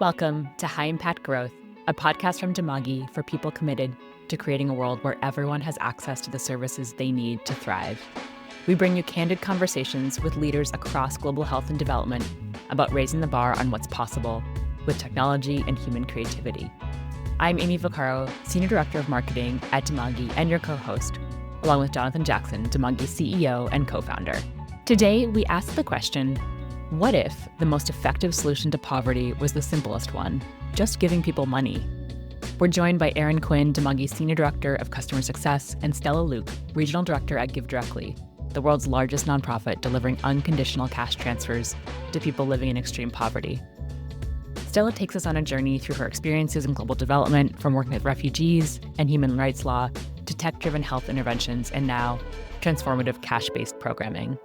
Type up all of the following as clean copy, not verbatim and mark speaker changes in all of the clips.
Speaker 1: Welcome to High Impact Growth, a podcast from Dimagi for people committed to creating a world where everyone has access to the services they need to thrive. We bring you candid conversations with leaders across global health and development about raising the bar on what's possible with technology and human creativity. I'm Amy Vaccaro, Senior Director of Marketing at Dimagi and your co-host, along with Jonathan Jackson, Dimagi's CEO and co-founder. Today, we ask the question, what if the most effective solution to poverty was the simplest one, just giving people money? We're joined by Erin Quinn, Dimagi's Senior Director of Customer Success, and Stella Luk, Regional Director at GiveDirectly, the world's largest nonprofit delivering unconditional cash transfers to people living in extreme poverty. Stella takes us on a journey through her experiences in global development, from working with refugees and human rights law to tech-driven health interventions and now transformative cash-based programming.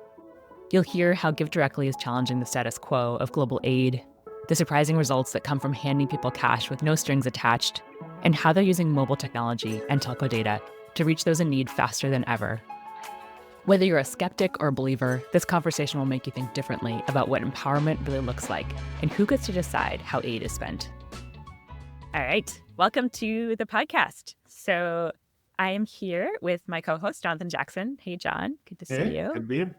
Speaker 1: You'll hear how GiveDirectly is challenging the status quo of global aid, the surprising results that come from handing people cash with no strings attached, and how they're using mobile technology and telco data to reach those in need faster than ever. Whether you're a skeptic or a believer, this conversation will make you think differently about what empowerment really looks like and who gets to decide how aid is spent. All right, welcome to the podcast. So I am here with my co-host, Jonathan Jackson. Hey, John, good to see you.
Speaker 2: Good to be here.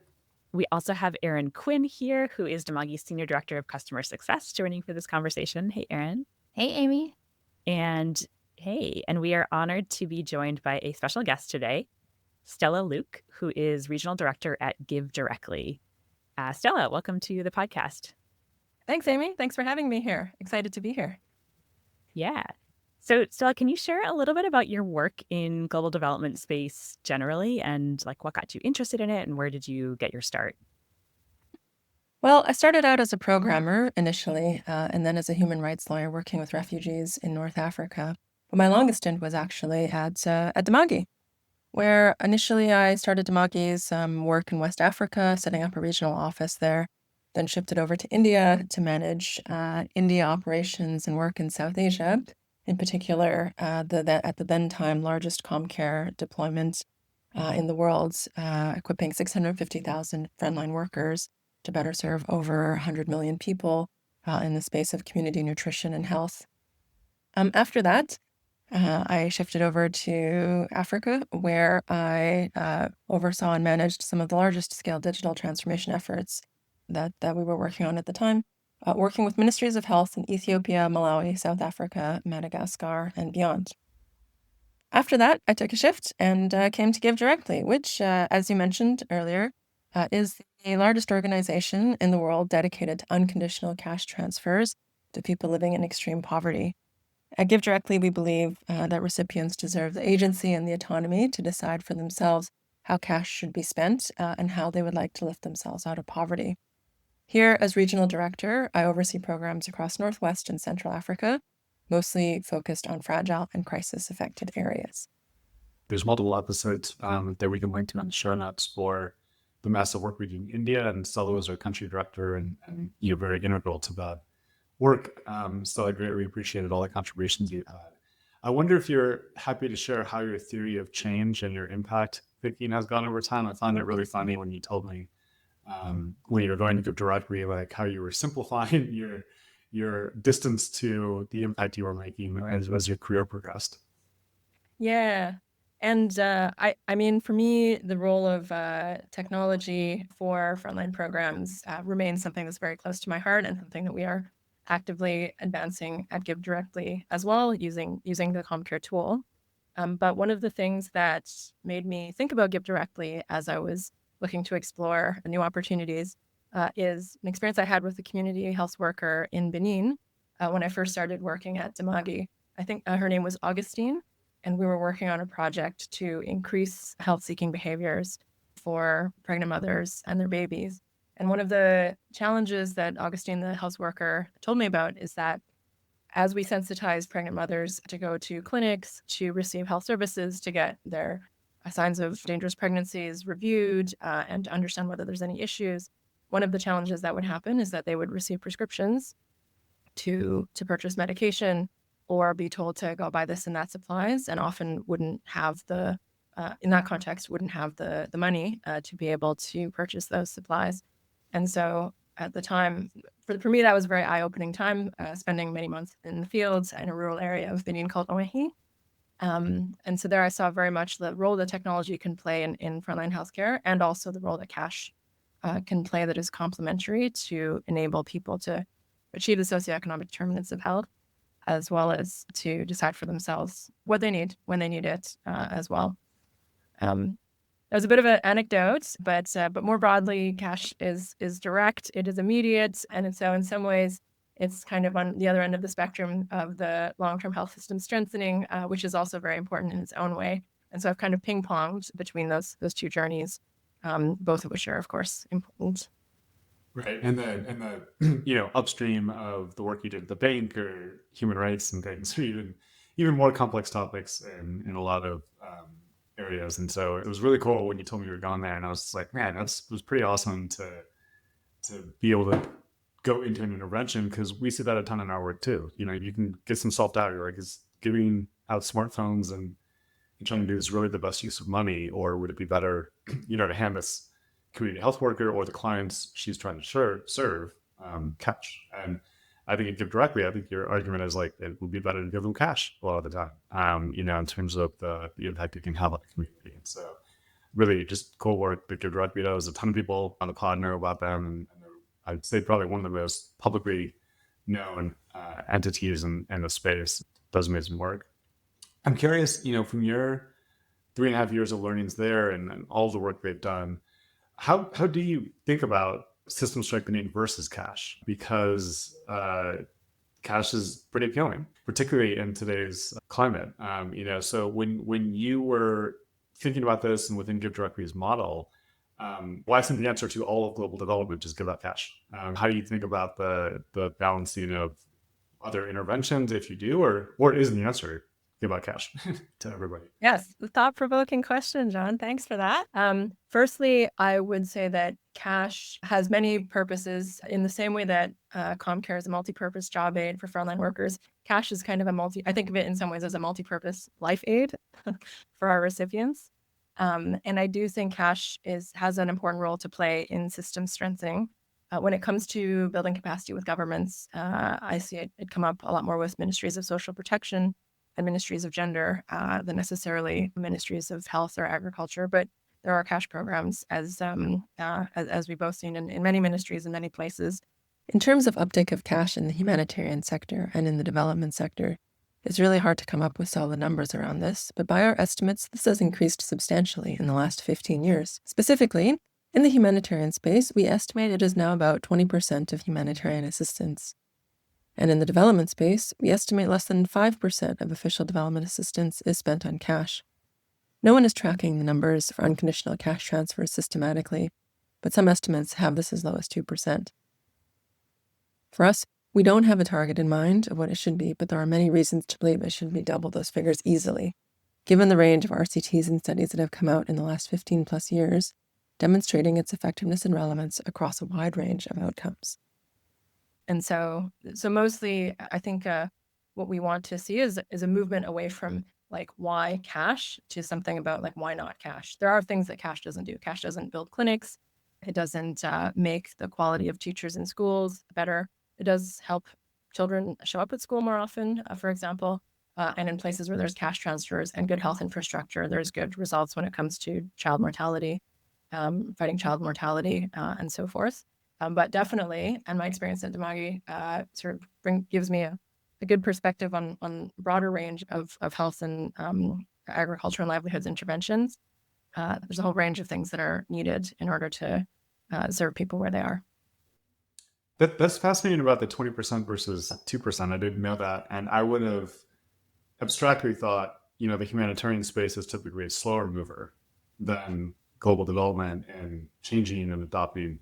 Speaker 1: We also have Erin Quinn here, who is Dimagi's Senior Director of Customer Success, joining for this conversation. Hey, Erin.
Speaker 3: Hey, Amy.
Speaker 1: And we are honored to be joined by a special guest today, Stella Luk, who is Regional Director at GiveDirectly. Stella, welcome to the podcast.
Speaker 3: Thanks, Amy. Thanks for having me here. Excited to be here.
Speaker 1: Yeah. So, Stella, can you share a little bit about your work in global development space generally and what got you interested in it and where did you get your start?
Speaker 3: Well, I started out as a programmer initially, and then as a human rights lawyer working with refugees in North Africa. But my longest stint was actually at Dimagi, where initially I started Dimagi's work in West Africa, setting up a regional office there, then shifted over to India to manage India operations and work in South Asia. In particular, at the then time largest ComCare deployment in the world, equipping 650,000 frontline workers to better serve over 100 million people in the space of community nutrition and health. After that, I shifted over to Africa, where I oversaw and managed some of the largest scale digital transformation efforts that we were working on at the time. Working with ministries of health in Ethiopia, Malawi, South Africa, Madagascar, and beyond. After that, I took a shift and came to GiveDirectly, which, as you mentioned earlier, is the largest organization in the world dedicated to unconditional cash transfers to people living in extreme poverty. At GiveDirectly, we believe that recipients deserve the agency and the autonomy to decide for themselves how cash should be spent and how they would like to lift themselves out of poverty. Here, as regional director, I oversee programs across Northwest and Central Africa, mostly focused on fragile and crisis-affected areas.
Speaker 2: There's multiple episodes that we can link to on the show notes for the massive work we do in India, and Stella was our country director, and you're very integral to that work. So I greatly appreciated all the contributions you had. I wonder if you're happy to share how your theory of change and your impact thinking has gone over time. I found it really funny when you told me when you were going to GiveDirectly, how you were simplifying your distance to the impact you were making as your career progressed.
Speaker 3: Yeah. And I mean, for me, the role of technology for frontline programs remains something that's very close to my heart and something that we are actively advancing at GiveDirectly as well, using the ComCare tool. But one of the things that made me think about GiveDirectly as I was looking to explore new opportunities is an experience I had with a community health worker in Benin when I first started working at Dimagi. I think her name was Augustine, and we were working on a project to increase health-seeking behaviors for pregnant mothers and their babies. And one of the challenges that Augustine, the health worker, told me about is that as we sensitize pregnant mothers to go to clinics, to receive health services, to get their signs of dangerous pregnancies reviewed and to understand whether there's any issues, one of the challenges that would happen is that they would receive prescriptions to purchase medication or be told to go buy this and that supplies, and often wouldn't have in that context, wouldn't have the money to be able to purchase those supplies. And so at the time, for me, that was a very eye-opening time, spending many months in the fields in a rural area of Benin called Oahi. And so there I saw very much the role that technology can play in frontline healthcare, and also the role that cash can play that is complementary to enable people to achieve the socioeconomic determinants of health, as well as to decide for themselves what they need when they need it as well. That was a bit of an anecdote, but more broadly, cash is direct, it is immediate, and so in some ways, it's kind of on the other end of the spectrum of the long-term health system strengthening, which is also very important in its own way. And so I've kind of ping-ponged between those two journeys, both of which are, of course, important.
Speaker 2: Right. And the upstream of the work you did at the bank or human rights and things, even more complex topics in a lot of areas. And so it was really cool when you told me you were gone there, and I was like, man, it was pretty awesome to be able to go into an intervention, because we see that a ton in our work too. You can get some self-doubt. You're like, is giving out smartphones and trying to do this really the best use of money, or would it be better, to hand this community health worker or the clients she's trying to serve cash? And I think at GiveDirectly, I think your argument is like, it would be better to give them cash a lot of the time, in terms of the impact you can have on the community. And so really just cool work that GiveDirectly does. A ton of people on the pod know about them, and I'd say probably one of the most publicly known entities in the space. Does amazing work. I'm curious, from your 3.5 years of learnings there and all the work they've done, how do you think about system strengthening versus cash? Because cash is pretty appealing, particularly in today's climate. So when you were thinking about this and within GiveDirectly's model, why isn't the answer to all of global development just give out cash? How do you think about the balancing of other interventions, if you do, or isn't the answer give out cash to everybody?
Speaker 3: Yes, the thought-provoking question, John. Thanks for that. Firstly, I would say that cash has many purposes. In the same way that ComCare is a multi-purpose job aid for frontline workers, cash is kind of I think of it in some ways as a multi-purpose life aid for our recipients. And I do think cash has an important role to play in system strengthening. When it comes to building capacity with governments, I see it come up a lot more with ministries of social protection and ministries of gender than necessarily ministries of health or agriculture. But there are cash programs, as we've both seen in many ministries in many places. In terms of uptake of cash in the humanitarian sector and in the development sector, it's really hard to come up with solid numbers around this, but by our estimates, this has increased substantially in the last 15 years. Specifically, in the humanitarian space, we estimate it is now about 20% of humanitarian assistance. And in the development space, we estimate less than 5% of official development assistance is spent on cash. No one is tracking the numbers for unconditional cash transfers systematically, but some estimates have this as low as 2%. For us, we don't have a target in mind of what it should be, but there are many reasons to believe it should be double those figures easily, given the range of RCTs and studies that have come out in the last 15 plus years, demonstrating its effectiveness and relevance across a wide range of outcomes. And so mostly, I think what we want to see is a movement away from like why cash to something about like why not cash. There are things that cash doesn't do. Cash doesn't build clinics. It doesn't make the quality of teachers in schools better. It does help children show up at school more often, for example. And in places where there's cash transfers and good health infrastructure, there's good results when it comes to child mortality, fighting child mortality, and so forth. But definitely, and my experience at Dimagi sort of gives me a good perspective on broader range of health and agriculture and livelihoods interventions. There's a whole range of things that are needed in order to serve people where they are.
Speaker 2: That's fascinating about the 20% versus 2%. I didn't know that. And I would have abstractly thought, the humanitarian space is typically a slower mover than global development and changing and adopting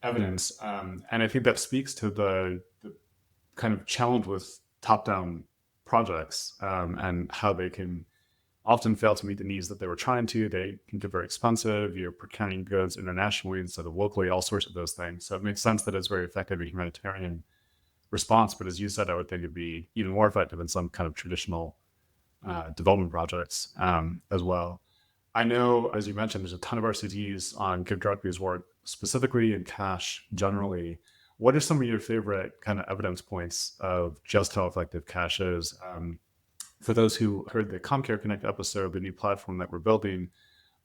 Speaker 2: evidence. And I think that speaks to the kind of challenge with top-down projects and how they can often fail to meet the needs that they were trying to. They can get very expensive. You're procuring goods internationally instead of locally, all sorts of those things. So it makes sense that it's very effective in humanitarian response. But as you said, I would think it'd be even more effective in some kind of traditional development projects as well. I know, as you mentioned, there's a ton of RCTs on GiveDirectly's work, specifically in cash generally. What are some of your favorite kind of evidence points of just how effective cash is? For those who heard the ComCare Connect episode, the new platform that we're building,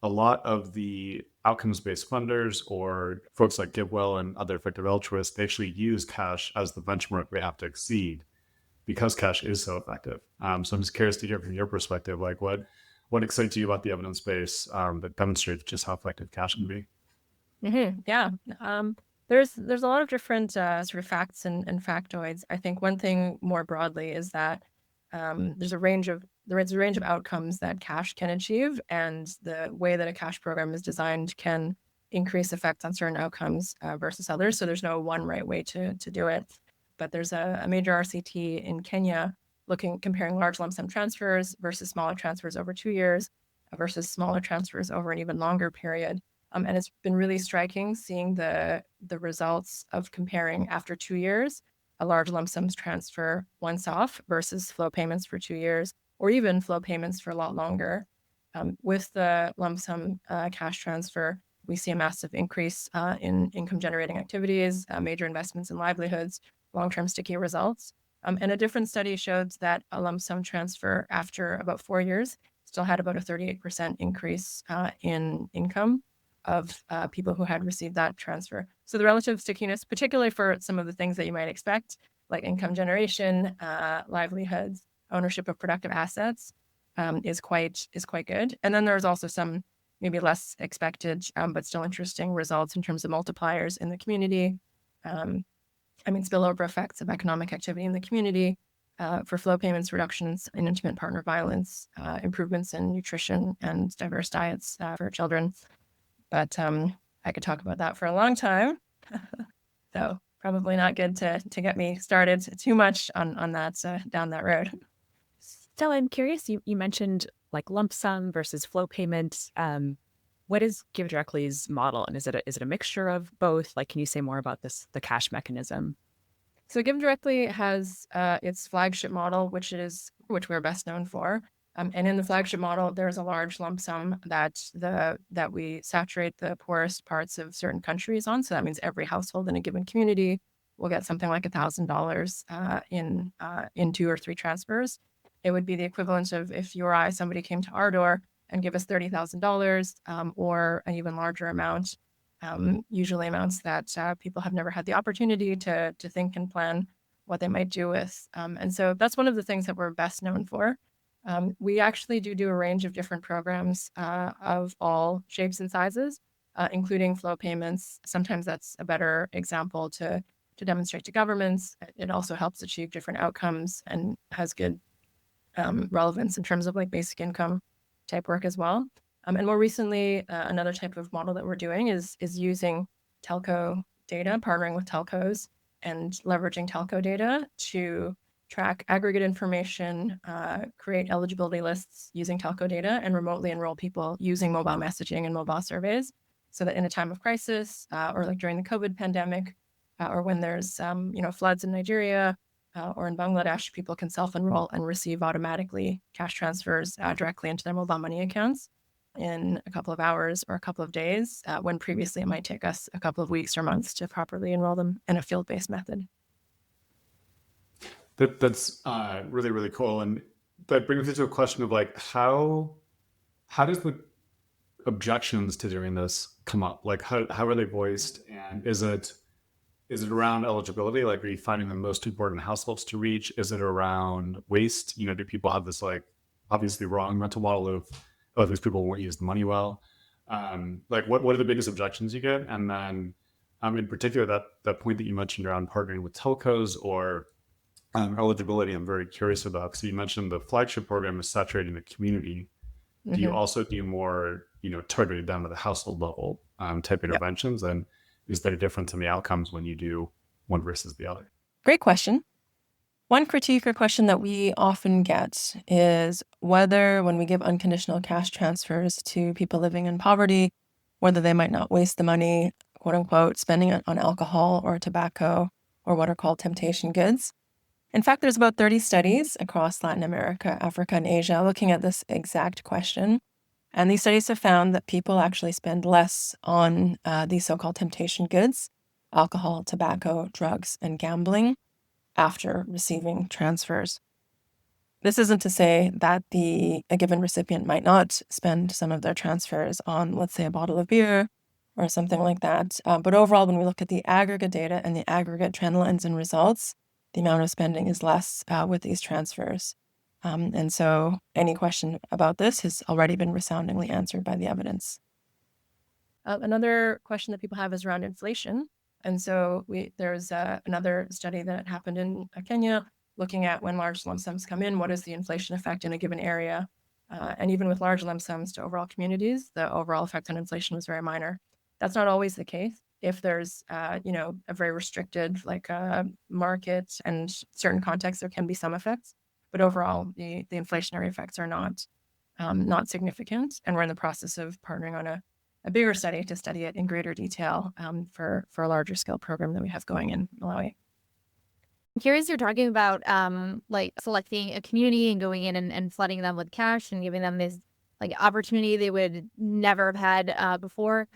Speaker 2: a lot of the outcomes-based funders or folks like GiveWell and other effective altruists, they actually use cash as the benchmark they have to exceed because cash is so effective. So I'm just curious to hear from your perspective, like what excites you about the evidence base that demonstrates just how effective cash can be?
Speaker 3: Yeah. There's a lot of different sort of facts and factoids. I think one thing more broadly is that there's a range of outcomes that cash can achieve, and the way that a cash program is designed can increase effects on certain outcomes versus others. So there's no one right way to do it. But there's a major RCT in Kenya comparing large lump sum transfers versus smaller transfers over 2 years versus smaller transfers over an even longer period. And it's been really striking seeing the results of comparing after 2 years, a large lump sum transfer once off versus flow payments for 2 years, or even flow payments for a lot longer. With the lump sum cash transfer, we see a massive increase in income generating activities, major investments in livelihoods, long-term sticky results. And a different study showed that a lump sum transfer after about 4 years still had about a 38% increase in income of people who had received that transfer. So the relative stickiness, particularly for some of the things that you might expect, like income generation, livelihoods, ownership of productive assets, is quite good. And then there's also some maybe less expected, but still interesting results in terms of multipliers in the community. Spillover effects of economic activity in the community, for flow payments, reductions in intimate partner violence, improvements in nutrition and diverse diets for children. But I could talk about that for a long time. So probably not good to get me started too much on that down that road.
Speaker 1: Stella, I'm curious, you mentioned like lump sum versus flow payments. What is GiveDirectly's model? And is it a mixture of both? Like, can you say more about the cash mechanism?
Speaker 3: So GiveDirectly has its flagship model, which we're best known for. And in the flagship model, there's a large lump sum that we saturate the poorest parts of certain countries on. So that means every household in a given community will get something like $1,000 in 2 or 3 transfers. It would be the equivalent of if you or I, somebody came to our door and give us $30,000 or an even larger amount, usually amounts that people have never had the opportunity to think and plan what they might do with. And so that's one of the things that we're best known for. We actually do a range of different programs of all shapes and sizes, including flow payments. Sometimes that's a better example to demonstrate to governments. It also helps achieve different outcomes and has good relevance in terms of like basic income type work as well. And more recently, another type of model that we're doing is using telco data, partnering with telcos and leveraging telco data to track aggregate information, create eligibility lists using telco data, and remotely enroll people using mobile messaging and mobile surveys, so that in a time of crisis or like during the COVID pandemic, or when there's floods in Nigeria or in Bangladesh, people can self-enroll and receive automatically cash transfers directly into their mobile money accounts in a couple of hours or a couple of days, when previously it might take us a couple of weeks or months to properly enroll them in a field-based method.
Speaker 2: That's really, really cool. And that brings me to a question of like, how does the objections to doing this come up? Like, how are they voiced? And is it around eligibility? Like, are you finding the most important households to reach? Is it around waste? Do people have this like obviously wrong mental model of, oh, these people won't use the money well? Like, what are the biggest objections you get? And then, in particular, that point that you mentioned around partnering with telcos or eligibility, I'm very curious about. So you mentioned the flagship program is saturating the community. Do you also do more, targeted down to the household level type interventions? Yep. And is there a difference in the outcomes when you do one versus the other?
Speaker 3: Great question. One critique or question that we often get is whether when we give unconditional cash transfers to people living in poverty, whether they might not waste the money, quote unquote, spending it on alcohol or tobacco or what are called temptation goods. In fact, there's about 30 studies across Latin America, Africa, and Asia looking at this exact question. And these studies have found that people actually spend less on these so-called temptation goods alcohol, tobacco, drugs, and gambling after receiving transfers. This isn't to say that a given recipient might not spend some of their transfers on, let's say, a bottle of beer or something like that. But overall, when we look at the aggregate data and the aggregate trend lines and results, the amount of spending is less with these transfers. And so any question about this has already been resoundingly answered by the evidence. Another question that people have is around inflation. And so there's another study that happened in Kenya looking at when large lump sums come in, what is the inflation effect in a given area? And even with large lump sums to overall communities, the overall effect on inflation was very minor. That's not always the case. If there's, a very restricted market and certain contexts, there can be some effects. But overall, the inflationary effects are not significant. And we're in the process of partnering on a bigger study to study it in greater detail for a larger scale program that we have going in Malawi.
Speaker 4: I'm curious, you're talking about selecting a community and going in and flooding them with cash and giving them this opportunity they would never have had before.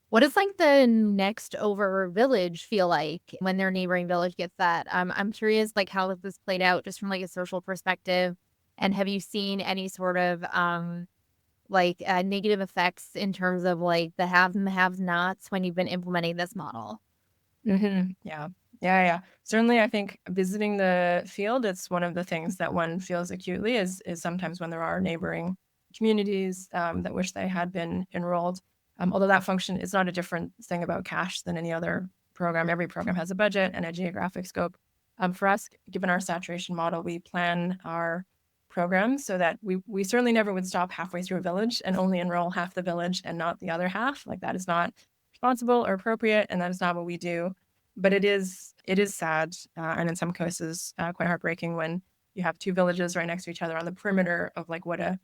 Speaker 4: What does the next over village feel like when their neighboring village gets that? I'm curious how has this played out just from a social perspective, and have you seen any sort of negative effects in terms of the haves and the have-nots when you've been implementing this model?
Speaker 3: Yeah. Certainly, I think visiting the field, it's one of the things that one feels acutely is sometimes when there are neighboring communities that wish they had been enrolled. Although that function is not a different thing about cash than any other program. Every program has a budget and a geographic scope. For us, given our saturation model, we plan our programs so that we certainly never would stop halfway through a village and only enroll half the village and not the other half. That is not responsible or appropriate, and that is not what we do. But it is sad, and in some cases quite heartbreaking when you have two villages right next to each other on the perimeter of what a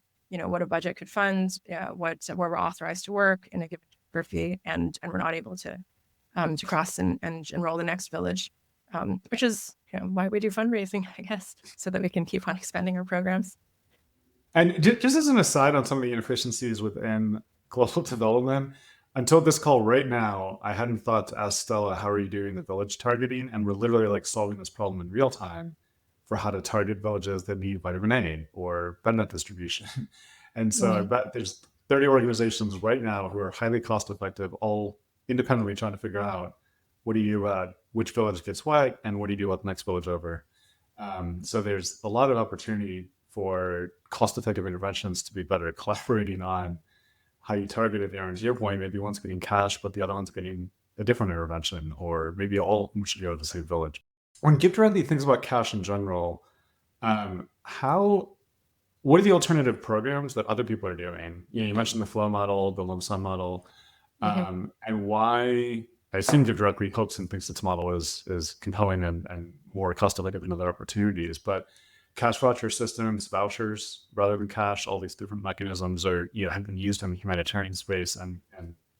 Speaker 3: budget could fund, where we're authorized to work in a given geography, and we're not able to cross and enroll the next village, which is why we do fundraising, I guess, so that we can keep on expanding our programs.
Speaker 2: And just as an aside on some of the inefficiencies within global development, until this call right now, I hadn't thought to ask Stella, how are you doing the village targeting? And we're literally solving this problem in real time for how to target villages that need vitamin A or benefit distribution. And so I bet there's 30 organizations right now who are highly cost effective, all independently trying to figure out what do you do, which village gets what, and what do you do with the next village over. So there's a lot of opportunity for cost-effective interventions to be better at collaborating on how you target it. Erin, to your point, maybe one's getting cash, but the other one's getting a different intervention, or maybe all should go to the same village. When GiveDirectly thinks about cash in general, what are the alternative programs that other people are doing? You mentioned the flow model, the lump sum model, and why I assume GiveDirectly hopes and thinks its model is compelling and more cost-effective than other opportunities. But cash voucher systems, vouchers rather than cash, all these different mechanisms are have been used in the humanitarian space and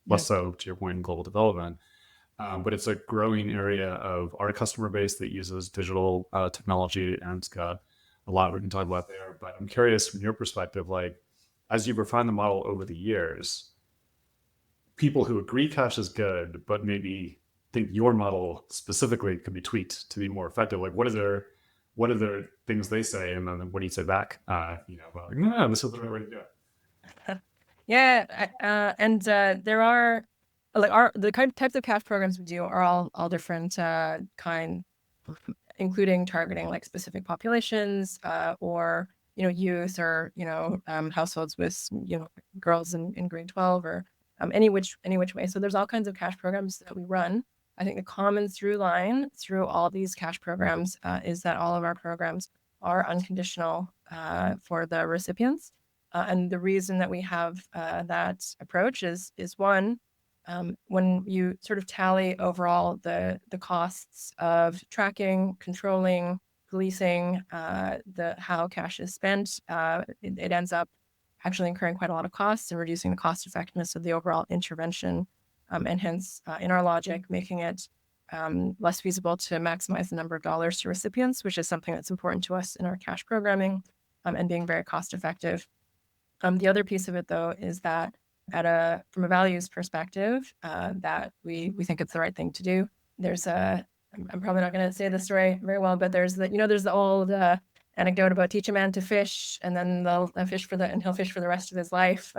Speaker 2: less so, to your point, in global development. But it's a growing area of our customer base that uses digital technology, and it's got a lot we can talk about there. But I'm curious from your perspective, as you've refined the model over the years, people who agree cash is good, but maybe think your model specifically could be tweaked to be more effective. What are the things they say, and then what do you say back? No, this is the right way to do it.
Speaker 3: And there are the types of cash programs we do are all different kind, including targeting specific populations or youth or households with girls in grade 12 or any which way. So there's all kinds of cash programs that we run. I think the common through line through all these cash programs is that all of our programs are unconditional for the recipients. And the reason that we have that approach is one, when you sort of tally overall the costs of tracking, controlling, policing how cash is spent, it ends up actually incurring quite a lot of costs and reducing the cost effectiveness of the overall intervention, and hence in our logic making it less feasible to maximize the number of dollars to recipients, which is something that's important to us in our cash programming, and being very cost effective. The other piece of it, though, is that from a values perspective, that we think it's the right thing to do. there's I'm probably not going to say the story very well, but there's the old anecdote about teach a man to fish, and then he'll fish for the rest of his life,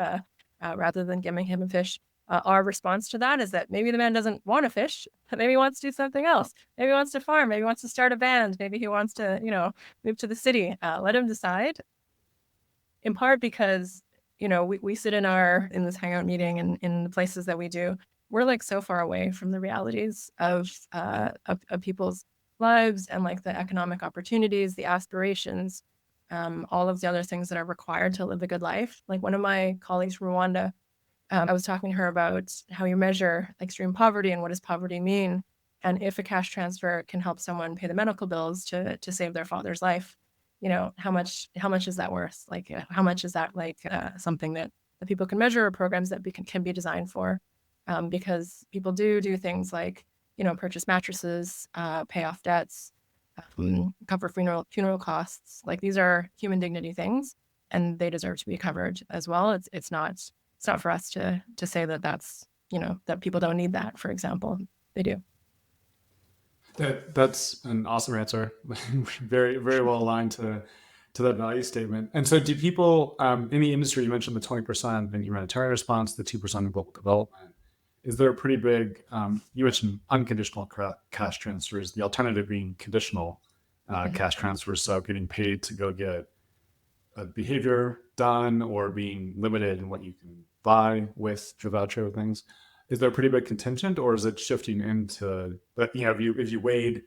Speaker 3: rather than giving him a fish. Our response to that is that maybe the man doesn't want to fish, but maybe he wants to do something else. Maybe he wants to farm. Maybe he wants to start a band. Maybe he wants to, move to the city. Let him decide. In part because, we sit in this hangout meeting and in the places that we do, we're like so far away from the realities of people's lives and like the economic opportunities, the aspirations, all of the other things that are required to live a good life. Like one of my colleagues from Rwanda, I was talking to her about how you measure extreme poverty and what does poverty mean, and if a cash transfer can help someone pay the medical bills to save their father's life, how much is that worth? Like, how much is that like something that people can measure, or programs that can be designed for? Because people do things like, purchase mattresses, pay off debts, cover funeral costs. Like these are human dignity things, and they deserve to be covered as well. It's not for us to say that that's, that people don't need that, for example. They do.
Speaker 2: That's an awesome answer. Very, very well aligned to that value statement. And so do people in the industry, you mentioned the 20% in humanitarian response, the 2% in global development. Is there a pretty big, you mentioned unconditional cash transfers, the alternative being conditional cash transfers, so getting paid to go get a behavior done or being limited in what you can buy with the voucher things. Is there a pretty big contingent, or is it shifting into, if you weighed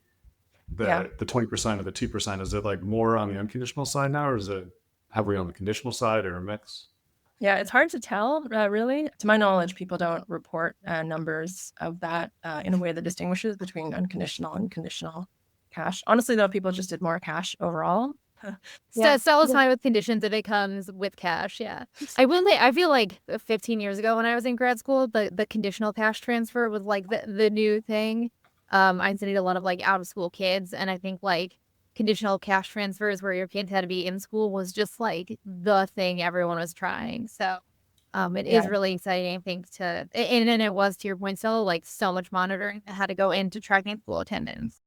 Speaker 2: the 20% or the 2%, is it like more on the unconditional side now, or is it heavily on the conditional side, or a mix?
Speaker 3: Yeah, it's hard to tell, really. To my knowledge, people don't report numbers of that in a way that distinguishes between unconditional and conditional cash. Honestly, though, people just did more cash overall.
Speaker 4: Stella's fine with conditions if it comes with cash. Yeah, I will say, I feel like 15 years ago when I was in grad school, the conditional cash transfer was like the new thing. I studied a lot of like out of school kids, and I think like conditional cash transfers where your kids had to be in school was just like the thing everyone was trying. So it is really exciting, I think, and it was, to your point, Stella, like so much monitoring that had to go into tracking school attendance.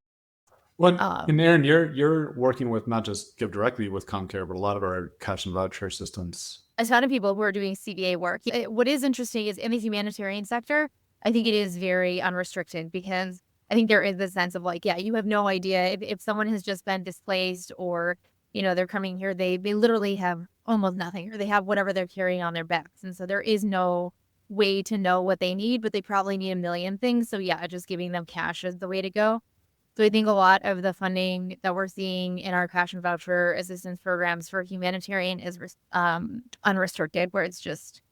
Speaker 2: Well, and Erin, you're working with not just GiveDirectly with ComCare, but a lot of our cash and voucher assistants.
Speaker 4: A ton of people who are doing CVA work. What is interesting is in the humanitarian sector, I think it is very unrestricted, because I think there is this sense of like, you have no idea if someone has just been displaced, or, they're coming here, they literally have almost nothing, or they have whatever they're carrying on their backs. And so there is no way to know what they need, but they probably need a million things. So just giving them cash is the way to go. So I think a lot of the funding that we're seeing in our cash and voucher assistance programs for humanitarian is unrestricted, where it's just,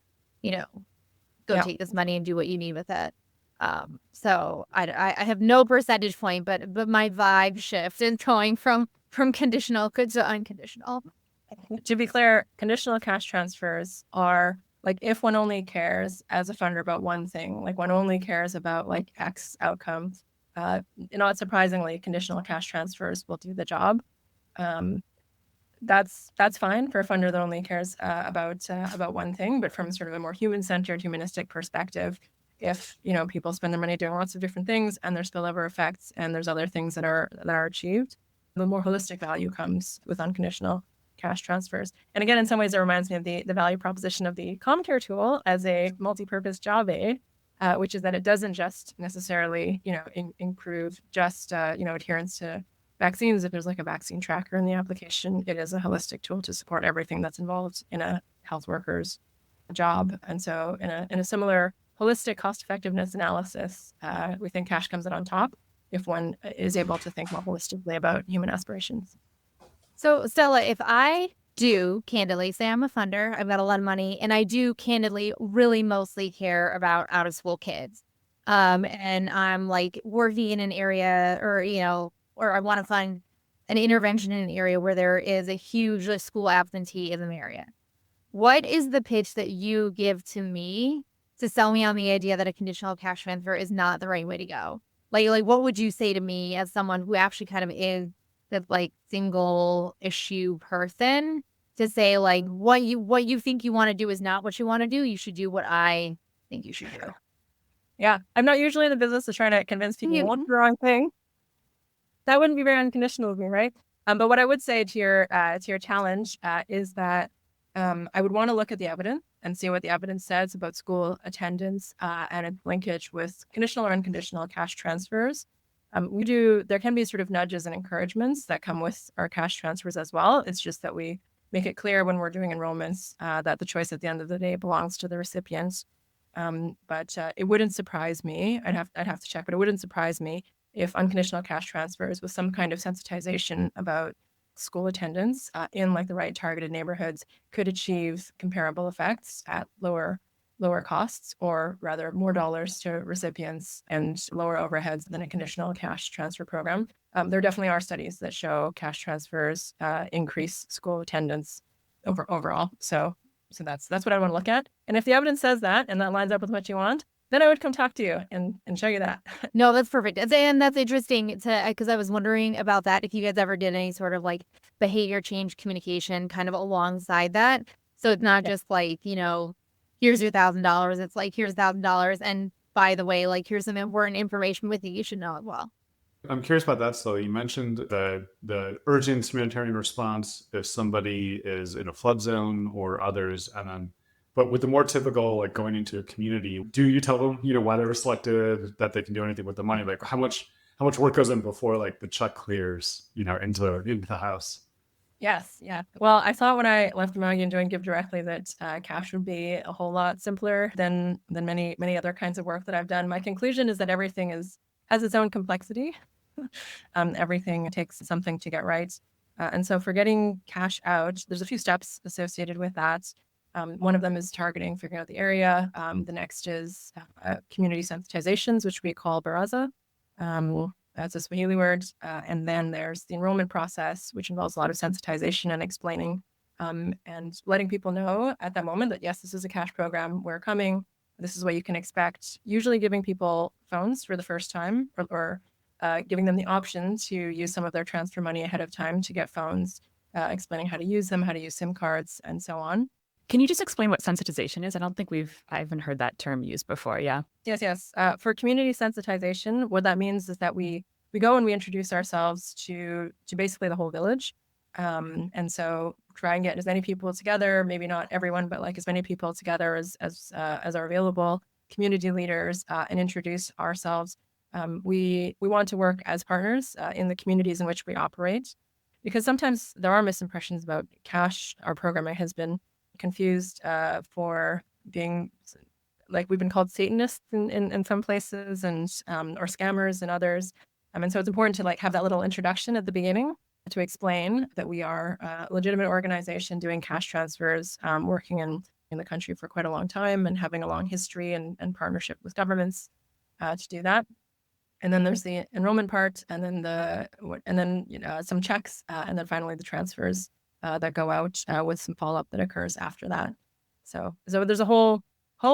Speaker 4: go take this money and do what you need with it. So I have no percentage point, but my vibe shift is going from conditional to unconditional.
Speaker 3: To be clear, conditional cash transfers are like if one only cares as a funder about one thing, like one only cares about like X outcomes. Not surprisingly, conditional cash transfers will do the job. That's fine for a funder that only cares about one thing. But from sort of a more human-centered, humanistic perspective, if people spend their money doing lots of different things and there's spillover effects and there's other things that are achieved, the more holistic value comes with unconditional cash transfers. And again, in some ways, it reminds me of the value proposition of the ComCare tool as a multi-purpose job aid. Which is that it doesn't just necessarily, improve just, adherence to vaccines. If there's like a vaccine tracker in the application, it is a holistic tool to support everything that's involved in a health worker's job. And so in a similar holistic cost effectiveness analysis, we think cash comes out on top if one is able to think more holistically about human aspirations.
Speaker 4: So Stella, if I do candidly say I'm a funder, I've got a lot of money, and I do candidly really mostly care about out of school kids, and I'm like working in an area, or I want to find an intervention in an area where there is a huge school absenteeism area. What is the pitch that you give to me to sell me on the idea that a conditional cash transfer is not the right way to go? Like what would you say to me as someone who actually kind of is the like single issue person, to say like what you think you want to do is not what you want to do. You should do what I think you should do.
Speaker 3: Yeah, I'm not usually in the business of trying to convince people
Speaker 4: You-
Speaker 3: want the wrong thing. That wouldn't be very unconditional of me, right? But what I would say to your challenge is that I would want to look at the evidence and see what the evidence says about school attendance and its linkage with conditional or unconditional cash transfers. There can be sort of nudges and encouragements that come with our cash transfers as well. It's just that we make it clear when we're doing enrollments that the choice at the end of the day belongs to the recipients. But it wouldn't surprise me. I'd have to check, but it wouldn't surprise me if unconditional cash transfers with some kind of sensitization about school attendance in like the right targeted neighborhoods could achieve comparable effects at lower costs, or rather more dollars to recipients and lower overheads than a conditional cash transfer program. There definitely are studies that show cash transfers increase school attendance overall. So that's what I want to look at. And if the evidence says that and that lines up with what you want, then I would come talk to you and show you that.
Speaker 4: No, that's perfect. And that's interesting because I was wondering about that, if you guys ever did any sort of like behavior change communication kind of alongside that. So it's not just like, here's your $1,000. It's like, here's $1,000. And by the way, like, here's some important information with you should know as well.
Speaker 2: I'm curious about that. So you mentioned the urgent humanitarian response if somebody is in a flood zone or others, and then, but with the more typical, like going into a community, do you tell them, why they were selected, that they can do anything with the money? Like how much work goes in before like the check clears, into the house?
Speaker 3: Yes, yeah. Well, I thought when I left Dimagi and joined GiveDirectly that cash would be a whole lot simpler than many other kinds of work that I've done. My conclusion is that everything has its own complexity. Everything takes something to get right. And so for getting cash out, there's a few steps associated with that. One of them is targeting, figuring out the area. The next is community sensitizations, which we call baraza. That's a Swahili word. And then there's the enrollment process, which involves a lot of sensitization and explaining and letting people know at that moment that, yes, this is a cash program. We're coming. This is what you can expect. Usually giving people phones for the first time, or giving them the option to use some of their transfer money ahead of time to get phones, explaining how to use them, how to use SIM cards, and so on.
Speaker 1: Can you just explain what sensitization is? I don't think I haven't heard that term used before. Yeah.
Speaker 3: Yes. For community sensitization, what that means is that we go and we introduce ourselves to basically the whole village. And so try and get as many people together, maybe not everyone, but like as many people together as are available, community leaders, and introduce ourselves. We want to work as partners in the communities in which we operate, because sometimes there are misimpressions about cash. Our programming has been confused for being like, we've been called Satanists in some places, and or scammers in others. And so it's important to like have that little introduction at the beginning to explain that we are a legitimate organization doing cash transfers, working in the country for quite a long time and having a long history and partnership with governments to do that. And then there's the enrollment part, and then some checks, and then finally the transfers that go out with some follow-up that occurs after that. So there's a whole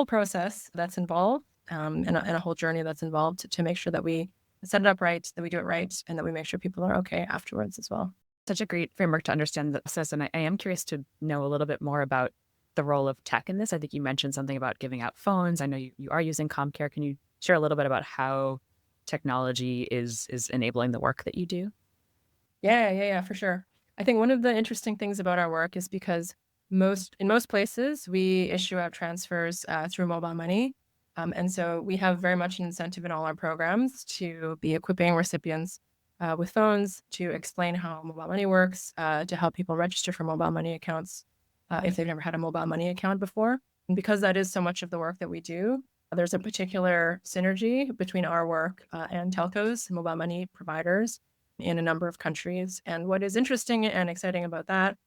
Speaker 3: process that's involved, and a whole journey that's involved to make sure that we set it up right, that we do it right, and that we make sure people are okay afterwards as well.
Speaker 1: Such a great framework to understand the process. And I am curious to know a little bit more about the role of tech in this. I think you mentioned something about giving out phones. I know you are using ComCare. Can you share a little bit about how technology is enabling the work that you do?
Speaker 3: Yeah, for sure. I think one of the interesting things about our work is because in most places we issue out transfers through mobile money. And so we have very much an incentive in all our programs to be equipping recipients with phones, to explain how mobile money works, to help people register for mobile money accounts if they've never had a mobile money account before. And because that is so much of the work that we do, there's a particular synergy between our work and telcos, mobile money providers in a number of countries. And what is interesting and exciting about that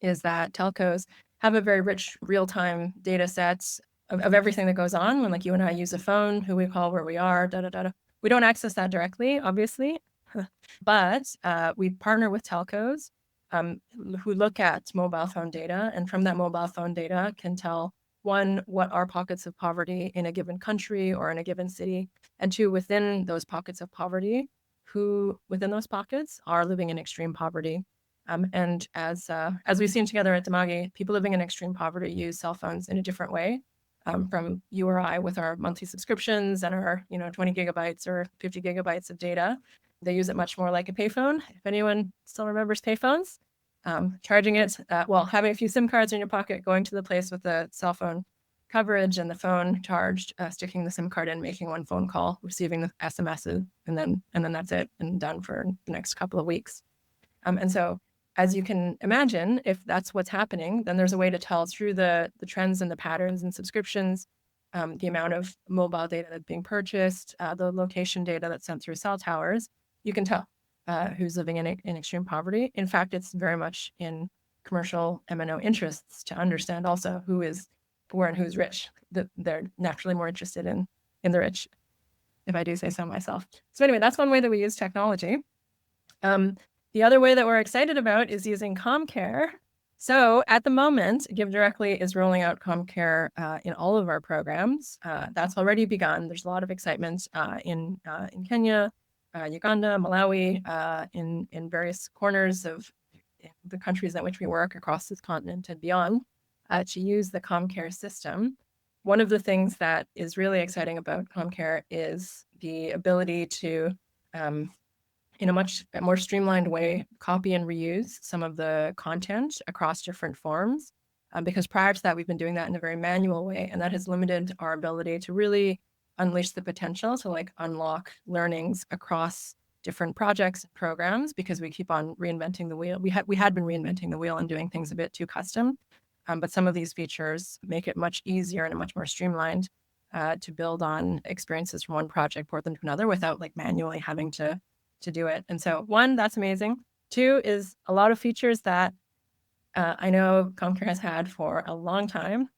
Speaker 3: is that telcos have a very rich real-time data sets of everything that goes on when, like, you and I use a phone, who we call, where we are, We don't access that directly, obviously, but we partner with telcos who look at mobile phone data, and from that mobile phone data can tell, one, what are pockets of poverty in a given country or in a given city, and two, within those pockets of poverty, who within those pockets are living in extreme poverty. And as we've seen together at Dimagi, people living in extreme poverty use cell phones in a different way from you or I with our monthly subscriptions and our 20 gigabytes or 50 gigabytes of data. They use it much more like a payphone. If anyone still remembers payphones, charging it, having a few SIM cards in your pocket, going to the place with the cell phone coverage and the phone charged, sticking the SIM card in, making one phone call, receiving the SMSs, and then that's it, and done for the next couple of weeks. And so, as you can imagine, if that's what's happening, then there's a way to tell through the trends and the patterns and subscriptions, the amount of mobile data that's being purchased, the location data that's sent through cell towers. You can tell who's living in extreme poverty. In fact, it's very much in commercial MNO interests to understand also who is poor and who's rich. They're naturally more interested in the rich, if I do say so myself. So anyway, that's one way that we use technology. The other way that we're excited about is using CommCare. So at the moment, GiveDirectly is rolling out CommCare in all of our programs. That's already begun. There's a lot of excitement in Kenya, Uganda, Malawi, in various corners of the countries in which we work across this continent and beyond, to use the CommCare system. One of the things that is really exciting about CommCare is the ability to, in a much more streamlined way, copy and reuse some of the content across different forms. Because prior to that, we've been doing that in a very manual way, and that has limited our ability to really unleash the potential to unlock learnings across different projects and programs, because we keep on reinventing the wheel. We had been reinventing the wheel and doing things a bit too custom, but some of these features make it much easier and much more streamlined to build on experiences from one project, port them to another without manually having to do it. And so, one, that's amazing. Two is a lot of features that I know CommCare has had for a long time,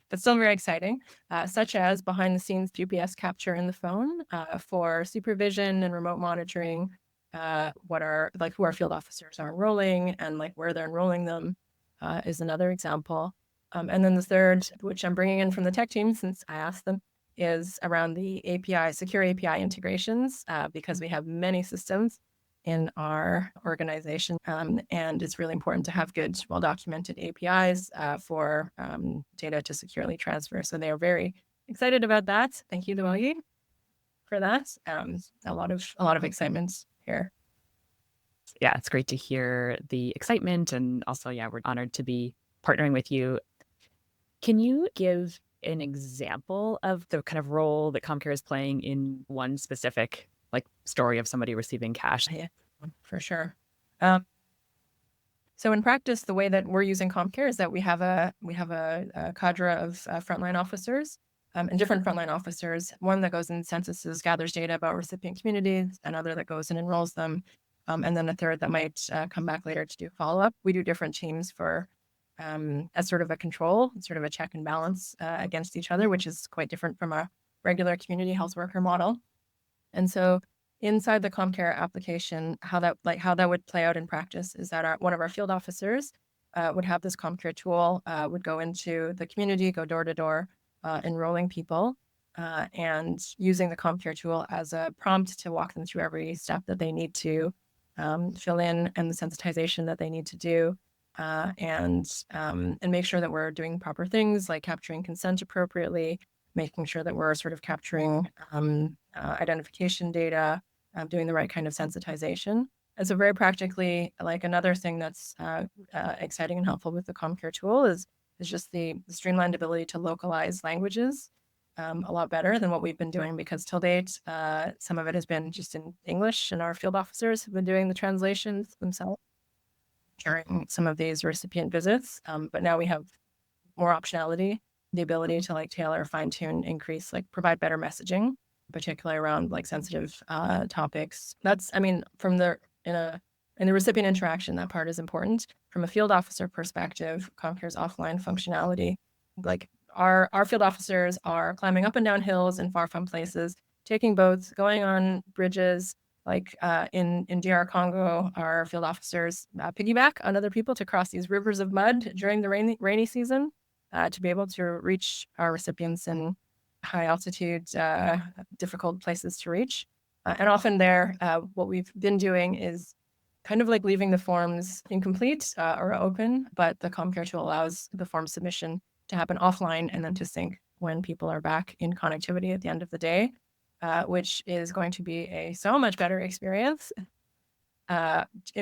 Speaker 3: but still very exciting, such as behind the scenes GPS capture in the phone for supervision and remote monitoring, who our field officers are enrolling and where they're enrolling them is another example. And then the third, which I'm bringing in from the tech team since I asked them, is around the secure API integrations, because we have many systems in our organization, and it's really important to have good, well-documented APIs for data to securely transfer. So they are very excited about that. Thank you, Dimagi, for that. A lot of excitement here.
Speaker 1: Yeah, it's great to hear the excitement, and also, we're honored to be partnering with you. Can you give an example of the kind of role that CommCare is playing in one specific story of somebody receiving cash?
Speaker 3: Yeah, for sure. So in practice, the way that we're using CommCare is that we have a cadre of frontline officers, and different frontline officers. One that goes in censuses, gathers data about recipient communities, another that goes and enrolls them, and then a third that might come back later to do follow-up. We do different teams for as sort of a control, sort of a check and balance against each other, which is quite different from a regular community health worker model. And so inside the CommCare application, how that would play out in practice is that one of our field officers would have this CommCare tool, would go into the community, go door to door, enrolling people, and using the CommCare tool as a prompt to walk them through every step that they need to fill in, and the sensitization that they need to do. And make sure that we're doing proper things like capturing consent appropriately, making sure that we're sort of capturing identification data, doing the right kind of sensitization. And so very practically, another thing that's exciting and helpful with the CommCare tool is just the streamlined ability to localize languages a lot better than what we've been doing, because till date, some of it has been just in English, and our field officers have been doing the translations themselves during some of these recipient visits. But now we have more optionality, the ability to tailor, fine tune, increase, provide better messaging, particularly around sensitive topics. That's, from in the recipient interaction, that part is important. From a field officer perspective, CommCare's offline functionality, our field officers are climbing up and down hills in far-flung places, taking boats, going on bridges. In DR Congo, our field officers piggyback on other people to cross these rivers of mud during the rainy season to be able to reach our recipients in high altitude, difficult places to reach. And often there, what we've been doing is kind of leaving the forms incomplete or open, but the CommCare tool allows the form submission to happen offline and then to sync when people are back in connectivity at the end of the day, which is going to be a so much better experience,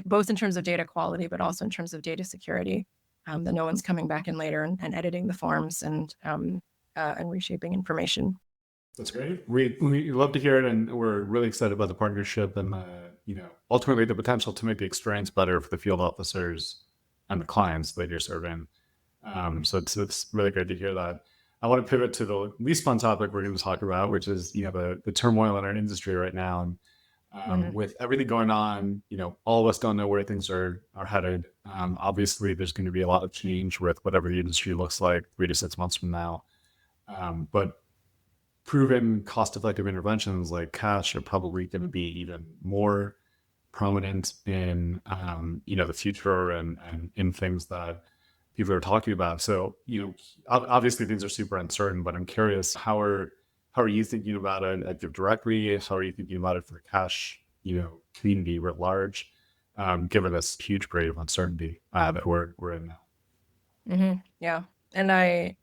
Speaker 3: both in terms of data quality, but also in terms of data security, that no one's coming back in later and editing the forms and reshaping information.
Speaker 2: That's great. We love to hear it, and we're really excited about the partnership and ultimately the potential to make the experience better for the field officers and the clients that you're serving. So it's really great to hear that. I want to pivot to the least fun topic we're going to talk about, which is the turmoil in our industry right now. And with everything going on, all of us don't know where things are headed. Obviously, there's going to be a lot of change with whatever the industry looks like 3 to 6 months from now. But proven cost-effective interventions like cash are probably going to be even more prominent in the future and in things that people are talking about. So obviously things are super uncertain, but I'm curious, how are you thinking about it at GiveDirectly? How are you thinking about it for the cash community writ large, given this huge period of uncertainty that we're in now?
Speaker 3: Mm-hmm. Yeah, and I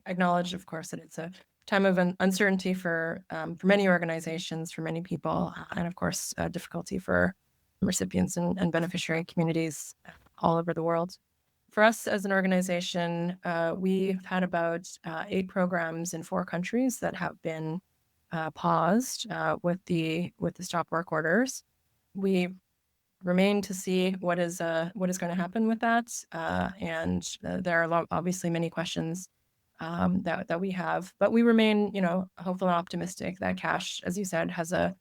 Speaker 3: acknowledge, of course, that it's a time of uncertainty for many organizations, for many people, and of course, difficulty for recipients and beneficiary communities all over the world. For us as an organization, we've had about 8 programs in 4 countries that have been paused with the stop work orders. We remain to see what is going to happen with that, and there are obviously many questions that we have, but we remain, hopeful and optimistic that cash, as you said, has a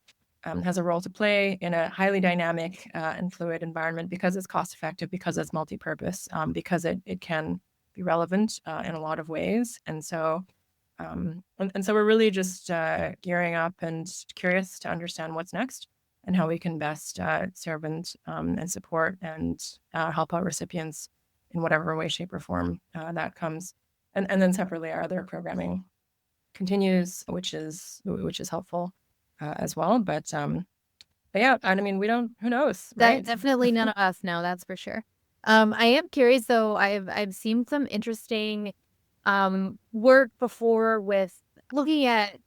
Speaker 3: role to play in a highly dynamic and fluid environment, because it's cost effective, because it's multi-purpose, because it can be relevant in a lot of ways. And so we're really just gearing up and curious to understand what's next and how we can best serve and support and help our recipients in whatever way, shape, or form that comes. And then separately, our other programming continues, which is helpful as well. But yeah, I mean, we don't. Who knows? Right?
Speaker 4: Definitely none of us know. That's for sure. I am curious though. I've seen some interesting work before with looking at.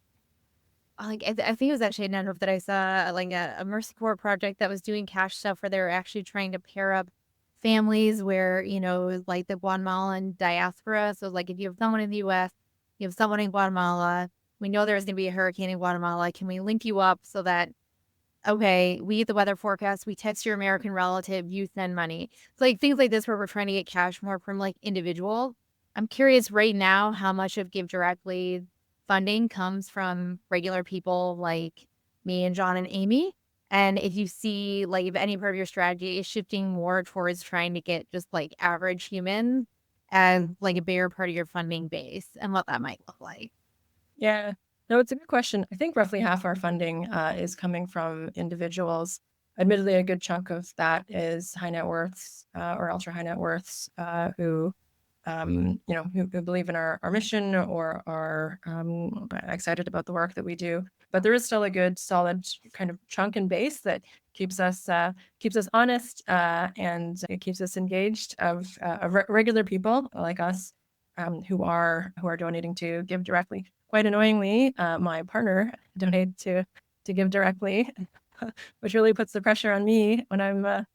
Speaker 4: I think it was actually a network that I saw, like a Mercy Corps project that was doing cash stuff where they were actually trying to pair up families where, like the Guatemalan diaspora. So like if you have someone in the US, you have someone in Guatemala, we know there's going to be a hurricane in Guatemala. Can we link you up so that, okay, we get the weather forecast, we text your American relative, you send money. It's like things like this where we're trying to get cash more from like individuals. I'm curious right now how much of GiveDirectly funding comes from regular people like me and John and Amy. And if you see, like, if any part of your strategy is shifting more towards trying to get just like average humans as like a bigger part of your funding base and what that might look like.
Speaker 3: Yeah, no, it's a good question. I think roughly half our funding is coming from individuals. Admittedly, a good chunk of that is high net worths or ultra high net worths who believe in our mission or are excited about the work that we do. But there is still a good, solid kind of chunk and base that keeps us honest and it keeps us engaged of regular people like us who are donating to GiveDirectly. Quite annoyingly, my partner donated to GiveDirectly, which really puts the pressure on me when I'm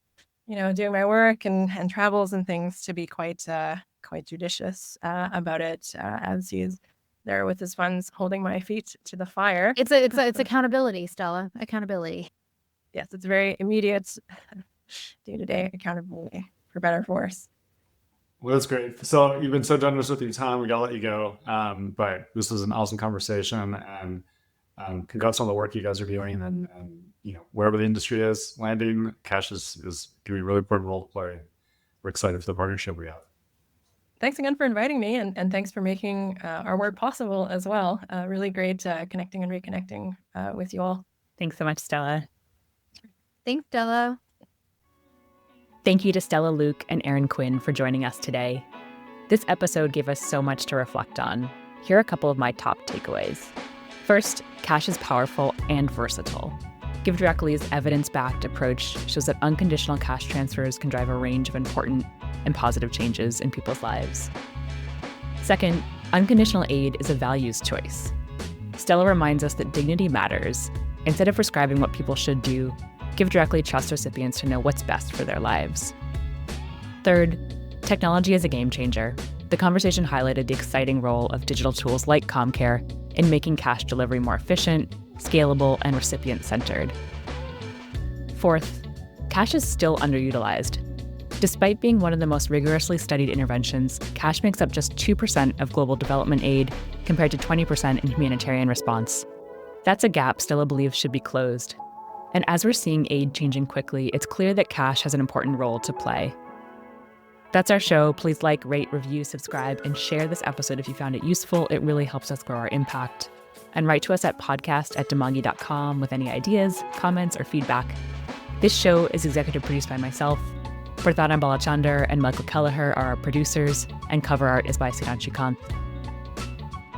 Speaker 3: doing my work and travels and things to be quite judicious about it as he's there with his funds holding my feet to the fire.
Speaker 4: It's accountability, Stella. Accountability.
Speaker 3: Yes, it's very immediate day-to-day accountability, for better or for worse.
Speaker 2: Well, that's great. So you've been so generous with your time. We gotta let you go. But this was an awesome conversation, and congrats on the work you guys are doing. And wherever the industry is landing, cash is going to be a really important role to play. We're excited for the partnership we have.
Speaker 3: Thanks again for inviting me, and thanks for making our work possible as well. Really great connecting and reconnecting with you all.
Speaker 1: Thanks so much, Stella.
Speaker 4: Thanks, Stella.
Speaker 1: Thank you to Stella Luk and Erin Quinn for joining us today. This episode gave us so much to reflect on. Here are a couple of my top takeaways. First, cash is powerful and versatile. GiveDirectly's evidence-backed approach shows that unconditional cash transfers can drive a range of important and positive changes in people's lives. Second, Unconditional aid is a values choice. Stella reminds us that dignity matters. Instead of prescribing what people should do, GiveDirectly trusts recipients to know what's best for their lives. Third, technology is a game changer. The conversation highlighted the exciting role of digital tools like ComCare in making cash delivery more efficient, scalable, and recipient-centered. Fourth, cash is still underutilized. Despite being one of the most rigorously studied interventions, cash makes up just 2% of global development aid compared to 20% in humanitarian response. That's a gap Stella believes should be closed. And as we're seeing aid changing quickly, it's clear that cash has an important role to play. That's our show. Please like, rate, review, subscribe, and share this episode if you found it useful. It really helps us grow our impact. And write to us at podcast@dimagi.com with any ideas, comments, or feedback. This show is executive produced by myself. Prathana Balachandar and Michael Kelleher are our producers, and cover art is by Sudhanshu Kant.